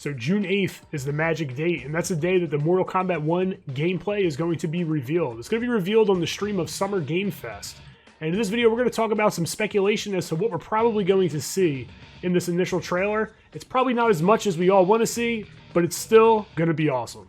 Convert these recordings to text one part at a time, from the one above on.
So June 8th is the magic date, and that's the day that the Mortal Kombat 1 gameplay is going to be revealed. It's going to be revealed on the stream of Summer Game Fest. And in this video, we're going to talk about some speculation as to what we're probably going to see in this initial trailer. It's probably not as much as we all want to see, but it's still going to be awesome.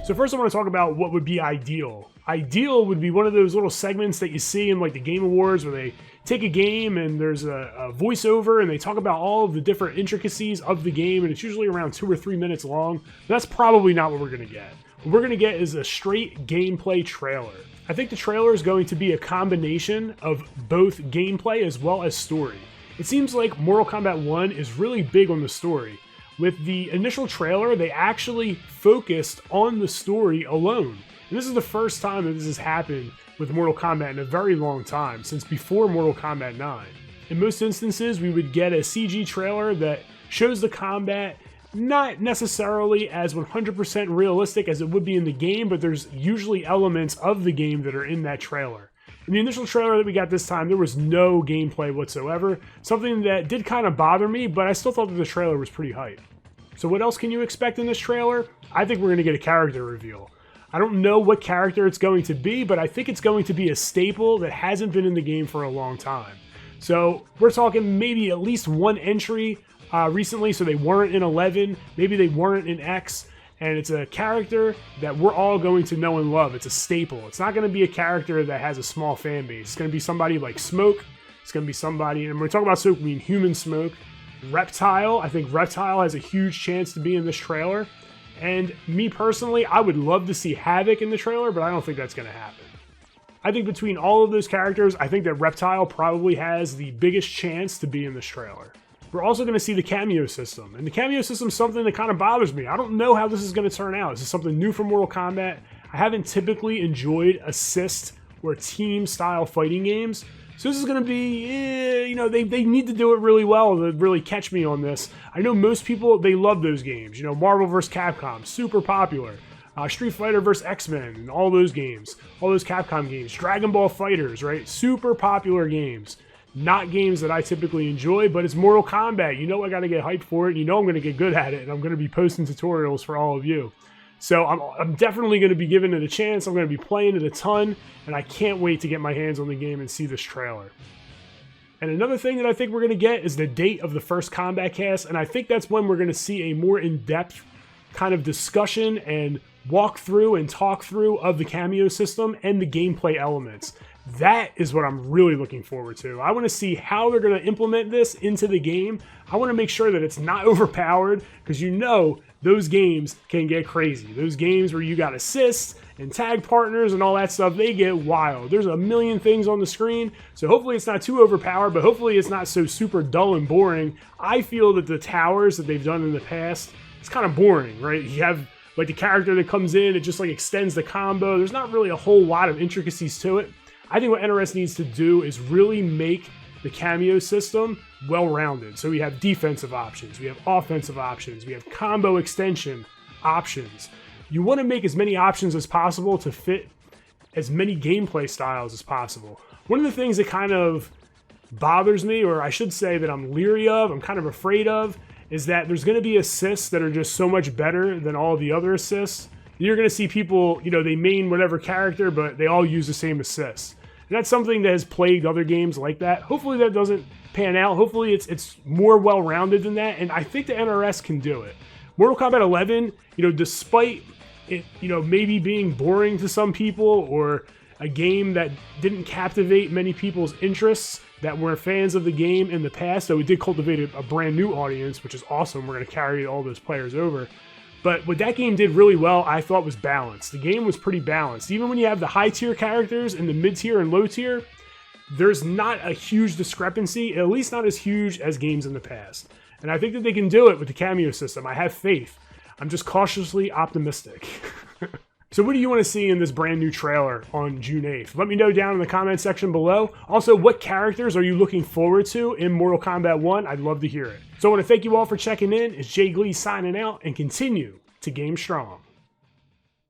So first I want to talk about what would be ideal. Ideal would be one of those little segments that you see in like the Game Awards where they take a game and there's a voiceover and they talk about all of the different intricacies of the game, and it's usually around 2 or 3 minutes long. That's probably not what we're going to get. What we're going to get is a straight gameplay trailer. I think the trailer is going to be a combination of both gameplay as well as story. It seems like Mortal Kombat 1 is really big on the story. With the initial trailer, they actually focused on the story alone. And this is the first time that this has happened with Mortal Kombat in a very long time, since before Mortal Kombat 9. In most instances, we would get a CG trailer that shows the combat not necessarily as 100% realistic as it would be in the game, but there's usually elements of the game that are in that trailer. In the initial trailer that we got this time, there was no gameplay whatsoever, something that did kind of bother me, but I still thought that the trailer was pretty hype. So what else can you expect in this trailer? I think we're going to get a character reveal. I don't know what character it's going to be, but I think it's going to be a staple that hasn't been in the game for a long time. So we're talking maybe at least one entry recently, so they weren't in 11, maybe they weren't in X, and it's a character that we're all going to know and love. It's a staple. It's not going to be a character that has a small fan base. It's going to be somebody like Smoke. It's going to be somebody, and when we talk about Smoke, we mean Human Smoke. Reptile, I think Reptile has a huge chance to be in this trailer. And me personally, I would love to see Havoc in the trailer, but I don't think that's going to happen. I think between all of those characters, I think that Reptile probably has the biggest chance to be in this trailer. We're also going to see the Kameo system. And the Kameo system is something that kind of bothers me. I don't know how this is going to turn out. This is something new for Mortal Kombat. I haven't typically enjoyed assist or team-style fighting games. So this is going to be, they need to do it really well to really catch me on this. I know most people, they love those games. You know, Marvel vs. Capcom, super popular. Street Fighter vs. X-Men, and all those games. All those Capcom games. Dragon Ball Fighters, right? Super popular games. Not games that I typically enjoy, but it's Mortal Kombat. You know I got to get hyped for it. You know I'm going to get good at it, and I'm going to be posting tutorials for all of you. So I'm definitely going to be giving it a chance. I'm going to be playing it a ton, and I can't wait to get my hands on the game and see this trailer. And another thing that I think we're going to get is the date of the first Kombat cast, and I think that's when we're going to see a more in-depth kind of discussion and walkthrough and talk through of the Kameo system and the gameplay elements. That is what I'm really looking forward to. I want to see how they're going to implement this into the game. I want to make sure that it's not overpowered, because you know those games can get crazy. Those games where you got assists and tag partners and all that stuff, they get wild. There's a million things on the screen, so hopefully it's not too overpowered, but hopefully it's not so super dull and boring. I feel that the towers that they've done in the past, it's kind of boring, right? You have like the character that comes in, it just like extends the combo. There's not really a whole lot of intricacies to it. I think what NRS needs to do is really make the Kameo system well-rounded. So we have defensive options, we have offensive options, we have combo extension options. You want to make as many options as possible to fit as many gameplay styles as possible. One of the things that kind of bothers me, or I should say that I'm leery of, I'm kind of afraid of, is that there's going to be assists that are just so much better than all the other assists. You're going to see people, they main whatever character, but they all use the same assists. And that's something that has plagued other games like that. Hopefully that doesn't pan out. Hopefully it's more well-rounded than that, and I think the NRS can do it. Mortal Kombat 11, despite it, maybe being boring to some people, or a game that didn't captivate many people's interests that were fans of the game in the past, though it did cultivate a brand new audience, which is awesome. We're going to carry all those players over. But what that game did really well, I thought, was balanced. The game was pretty balanced. Even when you have the high-tier characters and the mid-tier and low-tier, there's not a huge discrepancy, at least not as huge as games in the past. And I think that they can do it with the Kameo system. I have faith. I'm just cautiously optimistic. So what do you want to see in this brand new trailer on June 8th? Let me know down in the comment section below. Also, what characters are you looking forward to in Mortal Kombat 1? I'd love to hear it. So I want to thank you all for checking in. It's Gleez signing out, and continue to game strong.